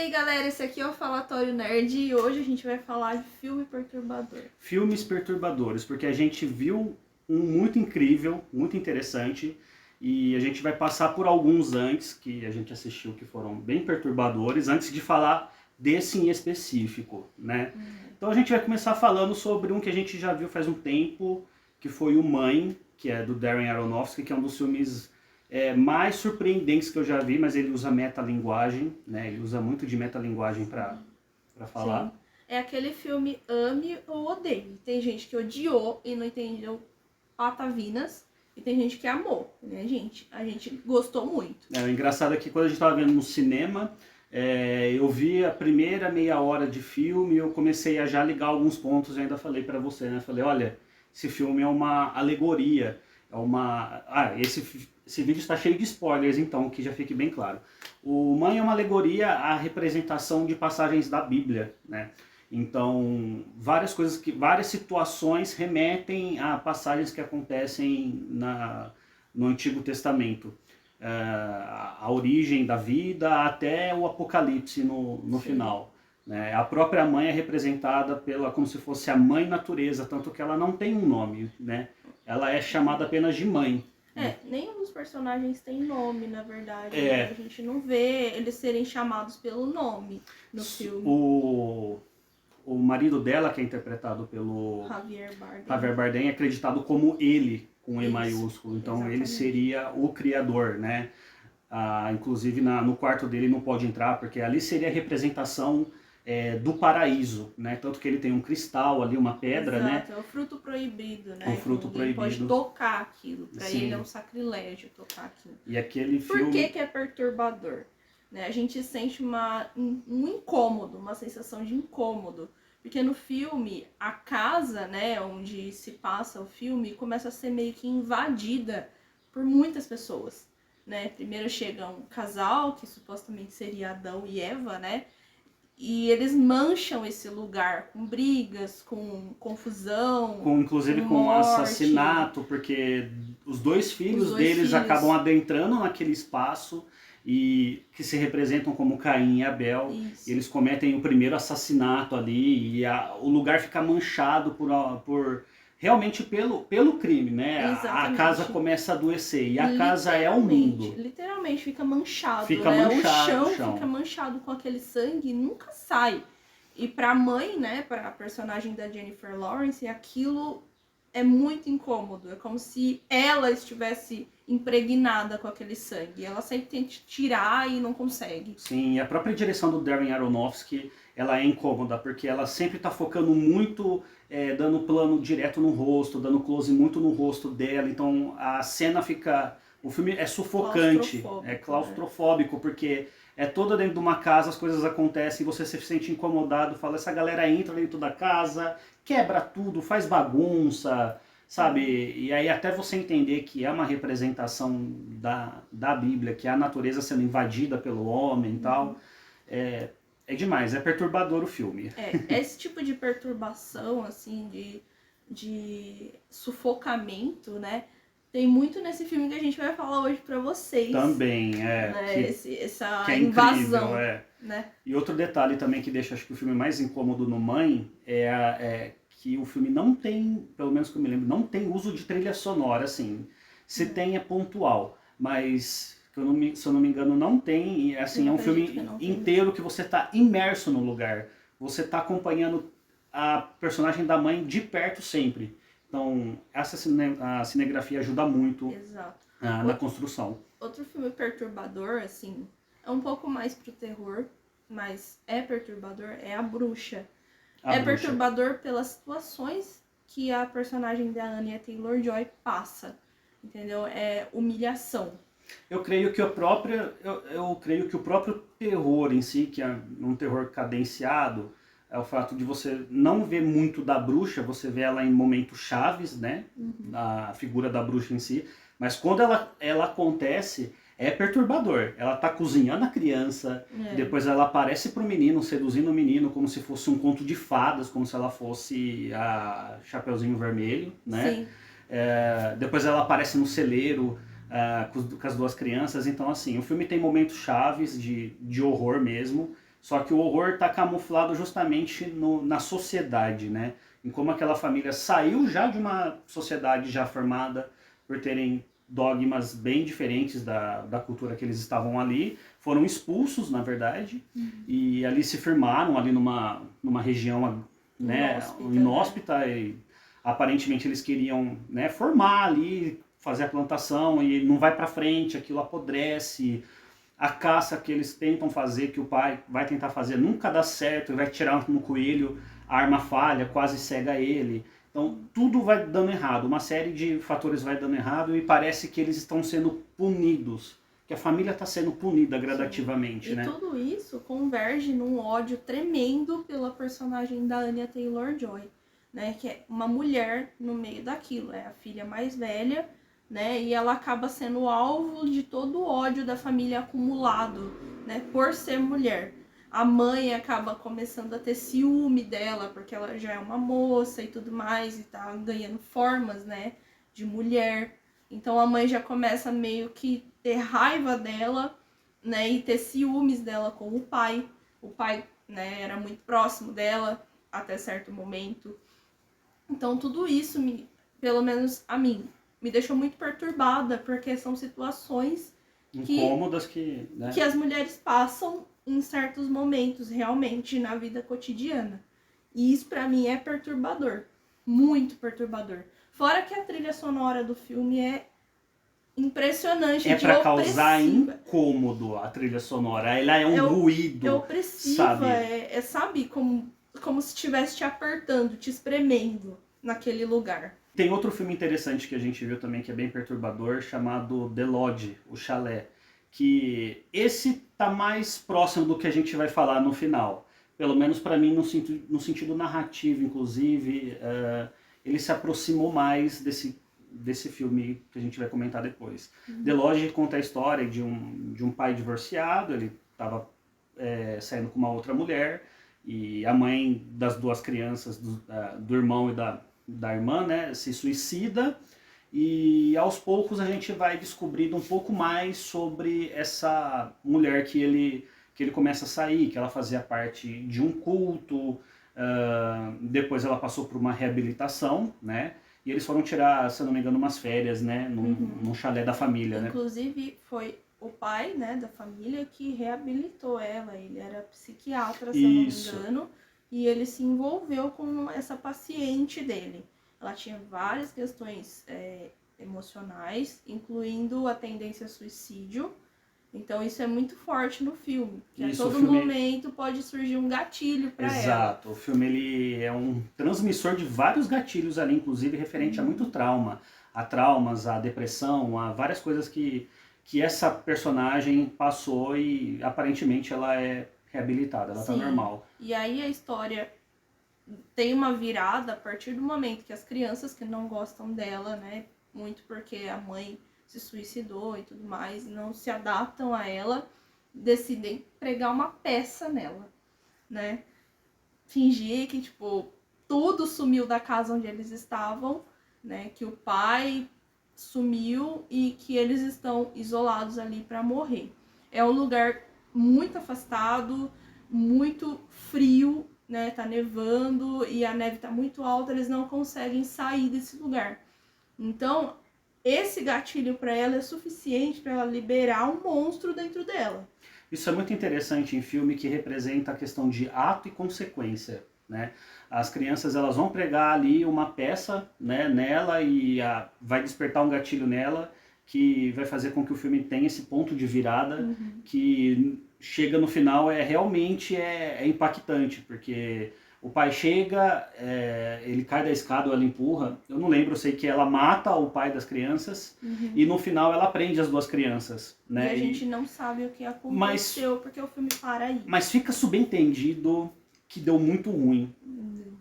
aí galera, esse aqui é o Falatório Nerd e hoje a gente vai falar de filme perturbador. Filmes perturbadores, porque a gente viu um muito incrível, muito interessante, e a gente vai passar por alguns antes que a gente assistiu que foram bem perturbadores, antes de falar desse em específico, né? Então a gente vai começar falando sobre um que a gente já viu faz um tempo, que foi o Mãe, que é do Darren Aronofsky, que é um dos filmes mais surpreendentes que eu já vi, mas ele usa metalinguagem, né? Ele usa muito de metalinguagem para falar. Sim. É aquele filme ame ou odeie. Tem gente que odiou e não entendeu patavinas, e tem gente que amou, né, gente? A gente gostou muito. O engraçado é que quando a gente estava vendo no cinema, eu vi a primeira meia hora de filme e eu comecei a já ligar alguns pontos e ainda falei para você, né? Falei, olha, esse filme é uma alegoria, é uma... esse vídeo está cheio de spoilers, então, que já fique bem claro. O Mãe é uma alegoria à representação de passagens da Bíblia, né? Então, várias situações remetem a passagens que acontecem no Antigo Testamento. A origem da vida até o Apocalipse no final. Né? A própria mãe é representada como se fosse a mãe natureza, tanto que ela não tem um nome, né? Ela é chamada apenas de mãe. Nenhum dos personagens tem nome, na verdade. Né? A gente não vê eles serem chamados pelo nome no filme. O marido dela, que é interpretado pelo Javier Bardem, é acreditado como ele, com E maiúsculo. Então exatamente. Ele seria o criador, né? Inclusive no quarto dele não pode entrar, porque ali seria a representação do paraíso, né? Tanto que ele tem um cristal ali, uma pedra, exato, né? É o fruto proibido, né? O fruto proibido. Pode tocar aquilo, pra ele é um sacrilégio tocar aquilo. E aquele filme... Por que é perturbador? Né? A gente sente um incômodo, uma sensação de incômodo. Porque no filme, a casa, né, onde se passa o filme, começa a ser meio que invadida por muitas pessoas. Né? Primeiro chega um casal, que supostamente seria Adão e Eva, né? E eles mancham esse lugar com brigas, com confusão, inclusive com assassinato, porque os dois filhos deles acabam adentrando naquele espaço e que se representam como Caim e Abel. E eles cometem o primeiro assassinato ali e o lugar fica manchado realmente pelo crime, né? A casa começa a adoecer e a casa é o mundo. Literalmente fica manchado, fica né? Manchado, o chão fica manchado com aquele sangue e nunca sai. E pra mãe, né, pra personagem da Jennifer Lawrence, aquilo é muito incômodo. É como se ela estivesse impregnada com aquele sangue. Ela sempre tenta tirar e não consegue. Sim, e a própria direção do Darren Aronofsky, ela é incômoda, porque ela sempre está focando muito, dando plano direto no rosto, dando close muito no rosto dela. Então a cena fica... O filme é sufocante, é claustrofóbico, porque é toda dentro de uma casa, as coisas acontecem, você se sente incomodado, fala, essa galera entra dentro da casa, quebra tudo, faz bagunça, sabe? E aí até você entender que é uma representação da Bíblia, que é a natureza sendo invadida pelo homem e tal, é demais, é perturbador o filme. Esse tipo de perturbação, assim, de sufocamento, né? Tem muito nesse filme que a gente vai falar hoje pra vocês. Também, né? Essa que é invasão. Incrível, né? E outro detalhe também que deixa, acho que o filme mais incômodo no Mãe é que o filme não tem, pelo menos que eu me lembro, não tem uso de trilha sonora, assim. Se tem é pontual, mas se eu não me engano não tem, e assim, é um filme inteiro que você está imerso no lugar. Você está acompanhando a personagem da mãe de perto sempre. Então, a cinegrafia ajuda muito na construção. Outro filme perturbador, assim, é um pouco mais pro terror, mas é perturbador, é A Bruxa. Perturbador pelas situações que a personagem da Anya Taylor-Joy passa, entendeu? É humilhação. Eu creio que o próprio terror em si, que é um terror cadenciado, é o fato de você não ver muito da bruxa, você vê ela em momentos chaves, né? A figura da bruxa em si. Mas quando ela acontece, é perturbador. Ela tá cozinhando a criança, depois ela aparece pro menino, seduzindo o menino, como se fosse um conto de fadas, como se ela fosse a Chapeuzinho Vermelho, né? Sim. Depois ela aparece no celeiro, com as duas crianças. Então, assim, o filme tem momentos chaves de horror mesmo. Só que o horror está camuflado justamente na sociedade, né? Em como aquela família saiu já de uma sociedade já formada, por terem dogmas bem diferentes da cultura que eles estavam ali, foram expulsos, na verdade, e ali se firmaram ali numa região, né, inóspita, e aparentemente eles queriam, né, formar ali, fazer a plantação, e não vai para frente, aquilo apodrece, a caça que eles tentam fazer, que o pai vai tentar fazer, nunca dá certo, ele vai tirar no coelho, a arma falha, quase cega ele. Então tudo vai dando errado, uma série de fatores vai dando errado e parece que eles estão sendo punidos, que a família está sendo punida gradativamente, e né? tudo isso converge num ódio tremendo pela personagem da Anya Taylor-Joy, né? Que é uma mulher no meio daquilo, é a filha mais velha, né? E ela acaba sendo alvo de todo o ódio da família acumulado, né? Por ser mulher. A mãe acaba começando a ter ciúme dela, porque ela já é uma moça e tudo mais, e tá ganhando formas, né, de mulher. Então a mãe já começa meio que ter raiva dela, né, e ter ciúmes dela com o pai. O pai, né, era muito próximo dela até certo momento. Então tudo isso, pelo menos a mim, me deixou muito perturbada, porque são situações incômodas que, né, que as mulheres passam em certos momentos, realmente, na vida cotidiana. E isso pra mim é perturbador, muito perturbador. Fora que a trilha sonora do filme é impressionante, é para causar incômodo a trilha sonora. Ela é um ruído, é opressiva, sabe? sabe, como se estivesse te apertando, te espremendo naquele lugar. Tem outro filme interessante que a gente viu também, que é bem perturbador, chamado The Lodge, o Chalé, que esse tá mais próximo do que a gente vai falar no final. Pelo menos para mim, no sentido narrativo, inclusive, ele se aproximou mais desse filme que a gente vai comentar depois. The Lodge conta a história de um pai divorciado, ele estava saindo com uma outra mulher, e a mãe das duas crianças, do irmão e da irmã, né, se suicida, e aos poucos a gente vai descobrindo um pouco mais sobre essa mulher que ele começa a sair, que ela fazia parte de um culto, depois ela passou por uma reabilitação, né, e eles foram tirar, se eu não me engano, umas férias, né, num chalé da família, né. Inclusive foi o pai, né, da família que reabilitou ela, ele era psiquiatra, se Isso. eu não me engano, e ele se envolveu com essa paciente dele. Ela tinha várias questões emocionais, incluindo a tendência a suicídio. Então isso é muito forte no filme, que a todo momento pode surgir um gatilho para ela. Exato, o filme ele é um transmissor de vários gatilhos ali, inclusive referente a muito trauma, a traumas, a depressão, a várias coisas que essa personagem passou e aparentemente ela é reabilitada, ela tá normal. E aí a história tem uma virada a partir do momento que as crianças que não gostam dela, né, muito porque a mãe se suicidou e tudo mais, não se adaptam a ela, decidem pregar uma peça nela, né? Fingir que, tipo, tudo sumiu da casa onde eles estavam, né? Que o pai sumiu e que eles estão isolados ali para morrer. É um lugar muito afastado, muito frio, né? Tá nevando e a neve tá muito alta, eles não conseguem sair desse lugar. Então, esse gatilho para ela é suficiente para ela liberar um monstro dentro dela. Isso é muito interessante em filme que representa a questão de ato e consequência, né? As crianças elas vão pregar ali uma peça, né, nela e vai despertar um gatilho nela que vai fazer com que o filme tenha esse ponto de virada que chega no final realmente impactante, porque o pai chega, ele cai da escada, ela empurra, eu não lembro, eu sei que ela mata o pai das crianças e no final ela prende as duas crianças, né? E a gente não sabe o que aconteceu, porque o filme para aí. Mas fica subentendido que deu muito ruim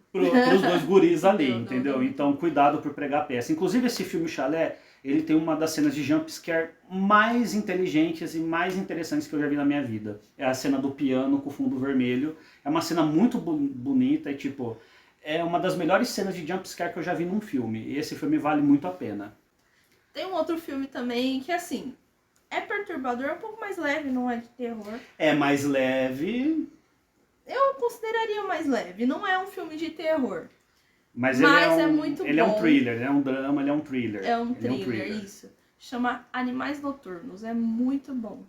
pros dois guris ali, entendeu? Então cuidado por pregar a peça. Inclusive esse filme Chalé, ele tem uma das cenas de jumpscare mais inteligentes e mais interessantes que eu já vi na minha vida. É a cena do piano com fundo vermelho. É uma cena muito bonita e, tipo, é uma das melhores cenas de jumpscare que eu já vi num filme. E esse filme vale muito a pena. Tem um outro filme também que, assim, é perturbador, é um pouco mais leve, não é de terror. É mais leve, Eu consideraria mais leve. Não é um filme de terror. Mas Mas é muito ele é um bom. thriller, ele é um drama, ele é um thriller. É um Ele thriller, isso. Chama Animais Noturnos. É muito bom.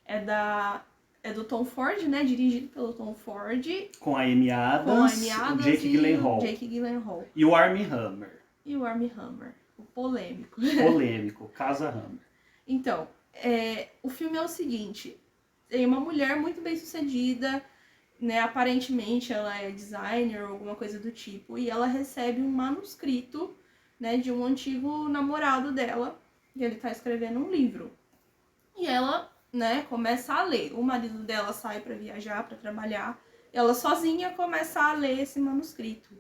É do Tom Ford, né? Dirigido pelo Tom Ford. Com a Amy Adams, o Jake Gyllenhaal. Jake Gyllenhaal. E o Armie Hammer. E o Armie Hammer. O polêmico. Polêmico, Casa Hammer. Então, o filme é o seguinte. Tem uma mulher muito bem sucedida, né? Aparentemente ela é designer ou alguma coisa do tipo. E ela recebe um manuscrito, né, de um antigo namorado dela. E ele tá escrevendo um livro. E ela, né, começa a ler. O marido dela sai para viajar, para trabalhar. Ela sozinha começa a ler esse manuscrito.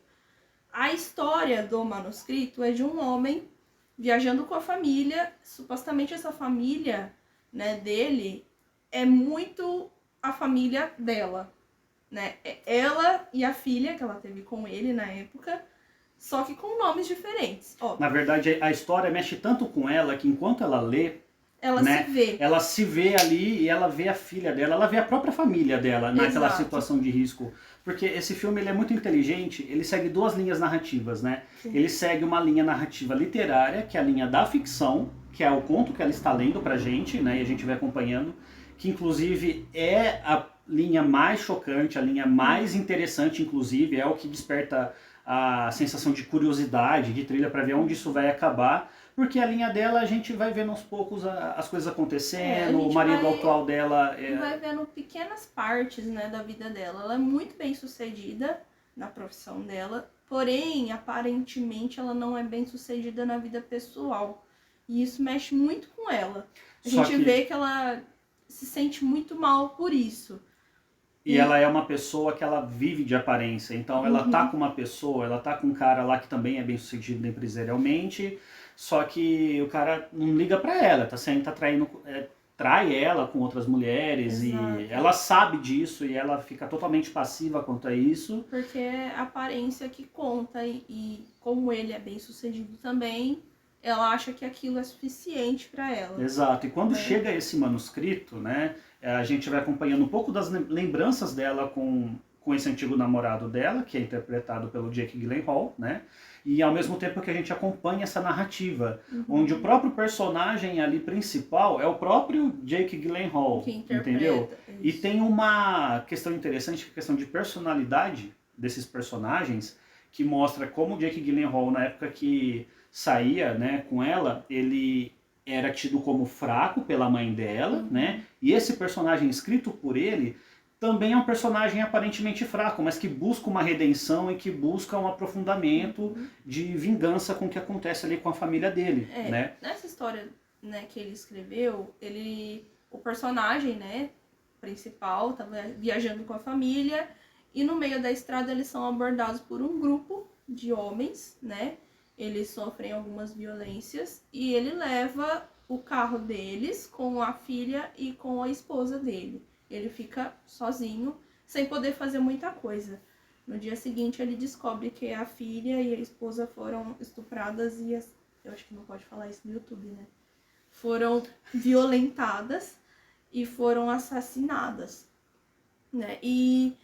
A história do manuscrito é de um homem viajando com a família. Supostamente essa família, né, dele é muito a família dela, né? Ela e a filha que ela teve com ele na época, só que com nomes diferentes. Ó, Na verdade, a história mexe tanto com ela que enquanto ela lê, ela né, se vê. ela se vê ali e ela vê a filha dela, ela vê a própria família dela naquela Exato. situação de risco. Porque esse filme ele é muito inteligente, ele segue duas linhas narrativas, né? Sim. Ele segue uma linha narrativa literária, que é a linha da ficção, que é o conto que ela está lendo pra gente, né? E a gente vai acompanhando, que inclusive é a linha mais chocante, a linha mais interessante, inclusive, é o que desperta a sensação de curiosidade, de trilha para ver onde isso vai acabar. Porque a linha dela a gente vai vendo aos poucos as coisas acontecendo, o marido atual dela vai vendo pequenas partes, né, da vida dela. Ela é muito bem sucedida na profissão dela, porém, aparentemente, ela não é bem sucedida na vida pessoal. E isso mexe muito com ela. A gente vê que ela se sente muito mal por isso. E ela é uma pessoa que ela vive de aparência. Então ela tá com uma pessoa, ela tá com um cara lá que também é bem sucedido empresarialmente, só que o cara não liga pra ela, tá sempre traindo, trai ela com outras mulheres. Exato. E ela sabe disso e ela fica totalmente passiva quanto a isso. Porque é a aparência que conta e como ele é bem sucedido também, ela acha que aquilo é suficiente pra ela. Exato. E quando chega esse manuscrito, né, a gente vai acompanhando um pouco das lembranças dela com esse antigo namorado dela, que é interpretado pelo Jake Gyllenhaal, né? E ao mesmo tempo que a gente acompanha essa narrativa, onde o próprio personagem ali principal é o próprio Jake Gyllenhaal, Que interpreta, entendeu? isso. E tem uma questão interessante, a questão de personalidade desses personagens, que mostra como o Jake Gyllenhaal, na época que saía, né, com ela, ele era tido como fraco pela mãe dela, né? E esse personagem escrito por ele também é um personagem aparentemente fraco, mas que busca uma redenção e que busca um aprofundamento de vingança com o que acontece ali com a família dele, né? Nessa história, né, que ele escreveu, o personagem, né, principal, estava viajando com a família e no meio da estrada eles são abordados por um grupo de homens, né? Eles sofrem algumas violências e ele leva o carro deles com a filha e com a esposa dele. Ele fica sozinho, sem poder fazer muita coisa. No dia seguinte ele descobre que a filha e a esposa foram estupradas e... Eu acho que não pode falar isso no YouTube, né? Foram violentadas e foram assassinadas, né? E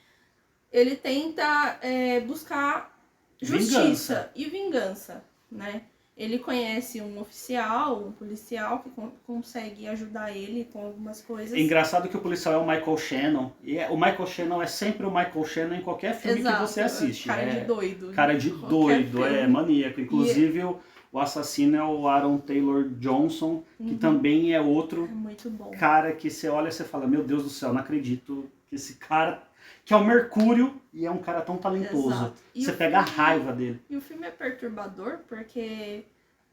ele tenta buscar justiça e vingança, né? Ele conhece um oficial, um policial que consegue ajudar ele com algumas coisas. É engraçado que o policial é o Michael Shannon. E o Michael Shannon é sempre o Michael Shannon em qualquer filme que você assiste. Cara de doido. Cara de doido, maníaco. Inclusive o assassino é o Aaron Taylor Johnson, que também é outro muito bom. Cara que você olha e você fala, meu Deus do céu, não acredito que esse cara... Que é o Mercúrio e é um cara tão talentoso. Você pega a raiva dele. E o filme é perturbador porque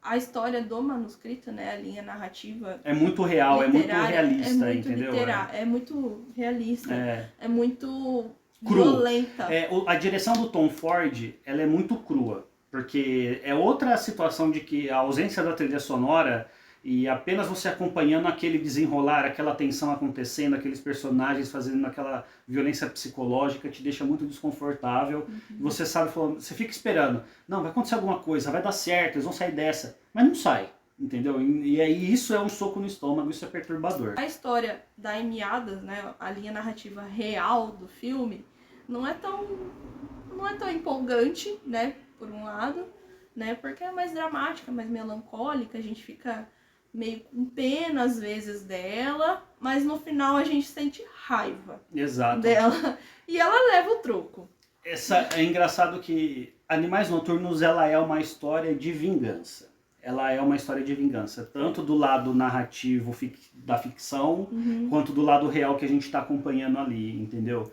a história do manuscrito, né, a linha narrativa... É muito real, é muito realista, entendeu? É muito realista, é muito cru. Violenta. A direção do Tom Ford, ela é muito crua. Porque é outra situação de que a ausência da trilha sonora... E apenas você acompanhando aquele desenrolar, aquela tensão acontecendo, aqueles personagens fazendo aquela violência psicológica, te deixa muito desconfortável. E você sabe, você fica esperando, não, vai acontecer alguma coisa, vai dar certo, eles vão sair dessa. Mas não sai. entendeu? E aí isso é um soco no estômago, isso é perturbador. A história da Amy Adams, né, a linha narrativa real do filme, não é tão empolgante, né, por um lado, né, porque é mais dramática, mais melancólica, a gente fica meio com pena às vezes dela, mas no final a gente sente raiva Exato. dela e ela leva o troco. É engraçado que Animais Noturnos, ela é uma história de vingança. Ela é uma história de vingança, tanto do lado narrativo da ficção, quanto do lado real que a gente está acompanhando ali, entendeu?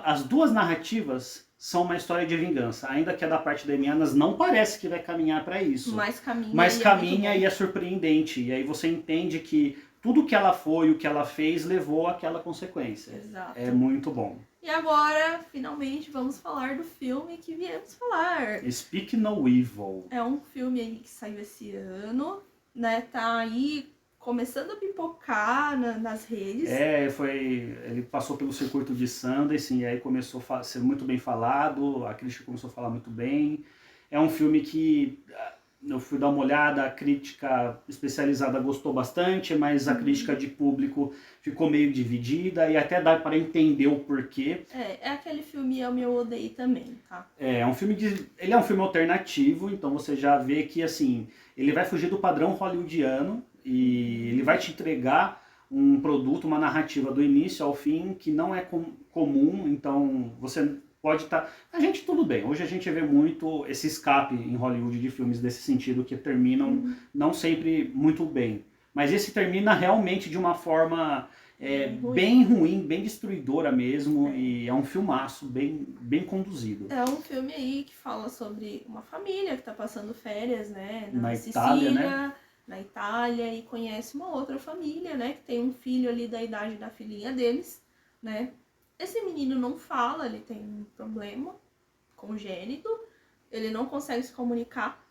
As duas narrativas são uma história de vingança, ainda que a da parte da Emianas não parece que vai caminhar para isso. Mas caminha e é surpreendente, e aí você entende que tudo que ela foi, o que ela fez, levou àquela consequência. Exato. É muito bom. E agora, finalmente, vamos falar do filme que viemos falar. Speak No Evil. É um filme aí que saiu esse ano, né? Tá aí começando a pipocar nas redes. Ele passou pelo circuito de Sundance e aí começou a ser muito bem falado, a crítica começou a falar muito bem. É um filme que eu fui dar uma olhada, a crítica especializada gostou bastante, mas a crítica de público ficou meio dividida e até dá para entender o porquê. É aquele filme Ame ou Odeie também, tá? Ele é um filme alternativo, então você já vê que assim, ele vai fugir do padrão hollywoodiano e ele vai te entregar um produto, uma narrativa do início ao fim que não é comum, então você pode estar... A gente tudo bem, hoje a gente vê muito esse escape em Hollywood de filmes desse sentido que terminam não sempre muito bem, mas esse termina realmente de uma forma bem ruim, bem destruidora mesmo, e é um filmaço bem conduzido. É um filme aí que fala sobre uma família que está passando férias, né, na Sicília, Itália, né? Na Itália, e conhece uma outra família, né, que tem um filho ali da idade da filhinha deles, né. Esse menino não fala, ele tem um problema congênito, ele não consegue se comunicar,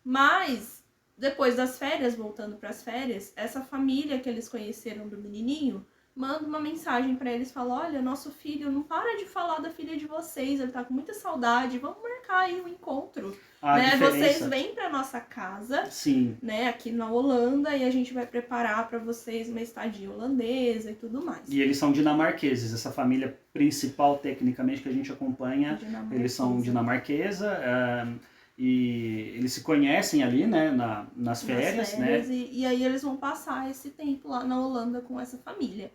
mas depois das férias, voltando para as férias, essa família que eles conheceram do menininho manda uma mensagem para eles, fala: olha, nosso filho não para de falar da filha de vocês, ele tá com muita saudade, vamos marcar aí um encontro. Né? Vocês vêm para nossa casa, sim, né, aqui na Holanda, e a gente vai preparar para vocês uma estadia holandesa e tudo mais. E eles são dinamarqueses, essa família principal, tecnicamente, que a gente acompanha, eles são dinamarquesa, e eles se conhecem ali, né, nas férias, né? E aí eles vão passar esse tempo lá na Holanda com essa família.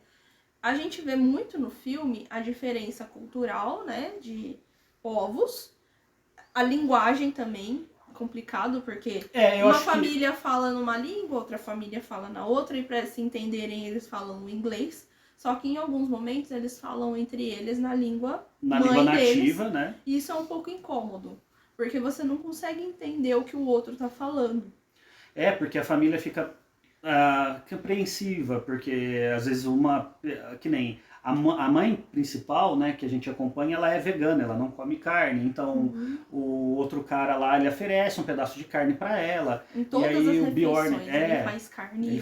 A gente vê muito no filme a diferença cultural, né, de povos, a linguagem também, complicado, porque uma família fala numa língua, outra família fala na outra, e para se entenderem eles falam o inglês, só que em alguns momentos eles falam entre eles na língua nativa, deles, né? E isso é um pouco incômodo, porque você não consegue entender o que o outro tá falando. Porque a família fica apreensiva, porque às vezes que nem a mãe principal, né, que a gente acompanha, ela é vegana, ela não come carne, então o outro cara lá, ele oferece um pedaço de carne para ela. Em todas e aí as o Bjorn ele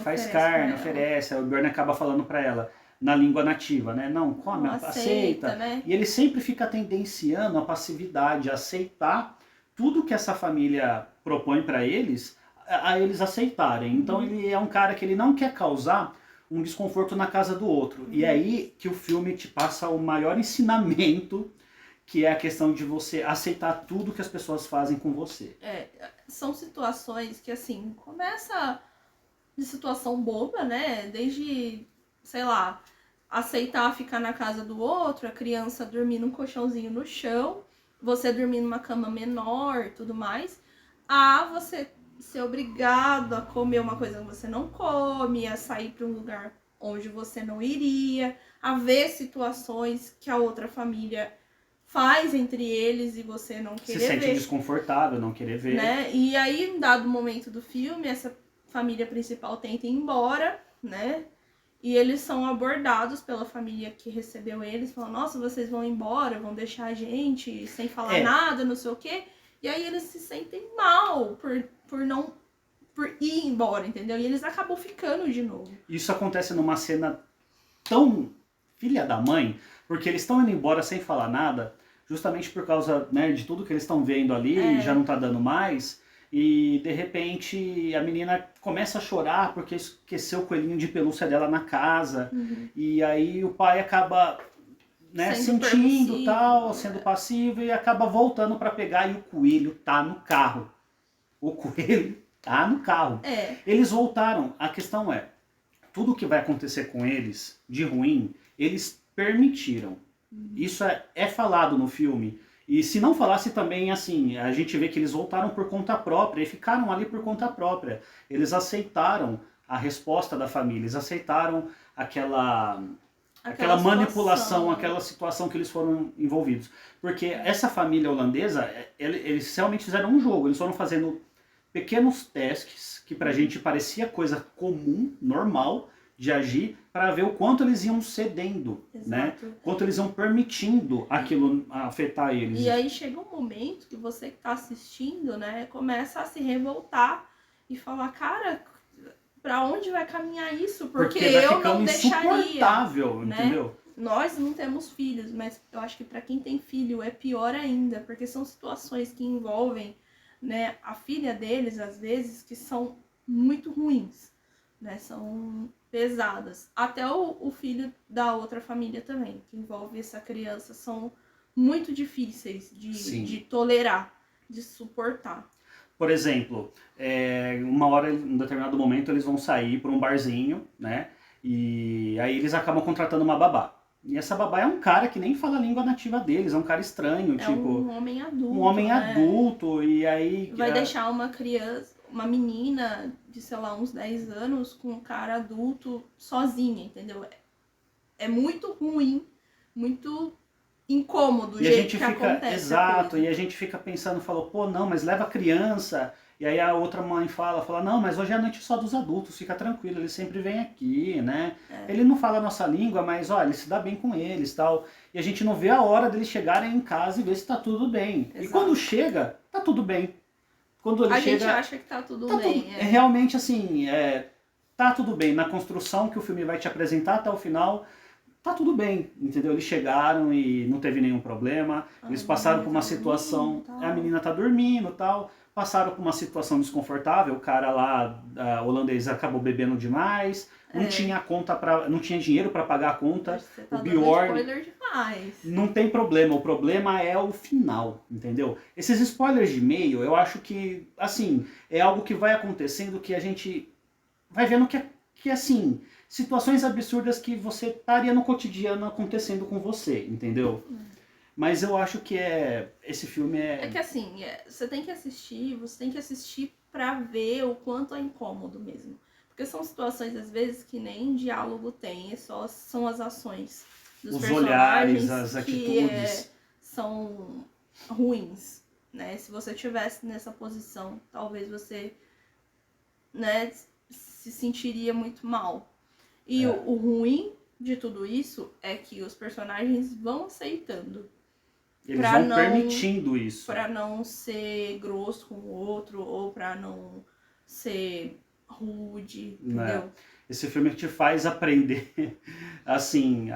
faz carne, oferece, aí o Bjorn acaba falando para ela na língua nativa, né? Não, come, aceita. Né? E ele sempre fica tendenciando a passividade, a aceitar tudo que essa família propõe para eles, a eles aceitarem. Então ele é um cara que ele não quer causar um desconforto na casa do outro. E é aí que o filme te passa o maior ensinamento, que é a questão de você aceitar tudo que as pessoas fazem com você. São situações que, assim, começa de situação boba, né? Desde, sei lá, aceitar ficar na casa do outro, a criança dormir num colchãozinho no chão, você dormir numa cama menor e tudo mais, a você ser obrigado a comer uma coisa que você não come, a sair para um lugar onde você não iria, a ver situações que a outra família faz entre eles e você não querer ver. Se sente desconfortável, não querer ver. Né? E aí, em dado momento do filme, essa família principal tenta ir embora, né? E eles são abordados pela família que recebeu eles, falam: nossa, vocês vão embora, vão deixar a gente sem falar nada, não sei o quê. E aí eles se sentem mal por ir embora, entendeu? E eles acabam ficando de novo. Isso acontece numa cena tão filha da mãe, porque eles estão indo embora sem falar nada, justamente por causa, né, de tudo que eles estão vendo ali, e já não tá dando mais. e de repente a menina começa a chorar porque esqueceu o coelhinho de pelúcia dela na casa, e aí o pai acaba, né, Sendo sentindo permissivo, tal, sendo passivo e acaba voltando para pegar e o coelho tá no carro. O coelho tá no carro. Eles voltaram. A questão é, tudo que vai acontecer com eles de ruim, eles permitiram. Isso é falado no filme. E se não falasse também, assim, a gente vê que eles voltaram por conta própria e ficaram ali por conta própria. Eles aceitaram a resposta da família, eles aceitaram aquela manipulação, aquela situação que eles foram envolvidos. Porque essa família holandesa, eles realmente fizeram um jogo, eles foram fazendo pequenos testes que pra gente parecia coisa comum, normal de agir, para ver o quanto eles iam cedendo, né? Quanto eles iam permitindo aquilo afetar eles. E aí chega um momento que você que tá assistindo, né, começa a se revoltar e falar, cara, pra onde vai caminhar isso? Porque vai eu ficando não deixaria, insuportável, né? entendeu? Nós não temos filhos, mas eu acho que pra quem tem filho é pior ainda, porque são situações que envolvem, né, a filha deles, às vezes, que são muito ruins, né, são pesadas. Até o filho da outra família também, que envolve essa criança, são muito difíceis de tolerar, de suportar. Por exemplo, uma hora, em um determinado momento, eles vão sair para um barzinho, né? E aí eles acabam contratando uma babá. E essa babá é um cara que nem fala a língua nativa deles, é um cara estranho, tipo... um homem adulto, um homem né? adulto, e aí... Vai deixar uma criança, uma menina de, sei lá, uns 10 anos com um cara adulto sozinha, entendeu? É muito ruim, muito incômodo o jeito que acontece. Exato, e a gente fica pensando, falou, pô, não, mas leva a criança. E aí a outra mãe fala, não, mas hoje é a noite só dos adultos, fica tranquilo, ele sempre vem aqui, né? Ele não fala a nossa língua, mas olha, ele se dá bem com eles, tal. E a gente não vê a hora deles chegarem em casa e ver se tá tudo bem. Exato. E quando chega, tá tudo bem. Quando ele chega, gente acha que tá tudo bem. Realmente, assim, tá tudo bem. Na construção que o filme vai te apresentar até o final, tá tudo bem, entendeu? Eles chegaram e não teve nenhum problema. Eles passaram por uma situação... A menina tá dormindo e tal. Passaram por uma situação desconfortável. O cara lá, holandês, acabou bebendo demais. Não tinha não tinha dinheiro para pagar a conta. Você tá o Bjorn... spoiler demais. Não tem problema. O problema é o final, entendeu? Esses spoilers de meio, eu acho que, assim, é algo que vai acontecendo que a gente vai vendo que assim... situações absurdas que você estaria no cotidiano acontecendo com você, entendeu? Mas eu acho que esse filme é... É que assim, você tem que assistir pra ver o quanto é incômodo mesmo. Porque são situações, às vezes, que nem diálogo tem, são as ações dos personagens, olhares, as atitudes. Que são ruins, né? Se você estivesse nessa posição, talvez você, né, se sentiria muito mal. E o ruim de tudo isso é que os personagens vão aceitando. Eles vão permitindo isso. Pra não ser grosso com o outro, ou pra não ser rude, entendeu? Esse filme te faz aprender, assim,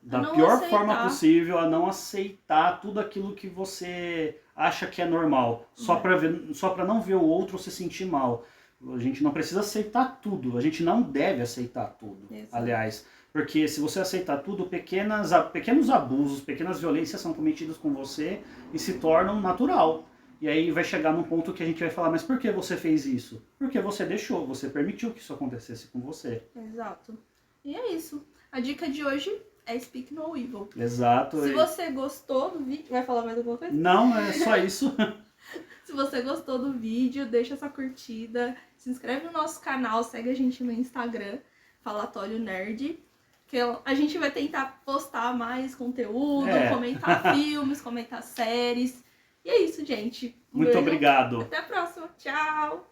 da pior forma possível, a não aceitar tudo aquilo que você acha que é normal. Só pra não ver o outro se sentir mal. A gente não precisa aceitar tudo, a gente não deve aceitar tudo, aliás. Porque se você aceitar tudo, pequenos abusos, pequenas violências são cometidas com você e se tornam natural. E aí vai chegar num ponto que a gente vai falar, mas por que você fez isso? Porque você deixou, você permitiu que isso acontecesse com você. Exato. E é isso. A dica de hoje é Speak No Evil. Exato. Se você gostou do vídeo... Vai falar mais alguma coisa? Não, é só isso. Se você gostou do vídeo, deixa sua curtida, se inscreve no nosso canal, segue a gente no Instagram, Falatório Nerd, que a gente vai tentar postar mais conteúdo, comentar filmes, comentar séries. E é isso, gente. Muito obrigado. Até a próxima. Tchau!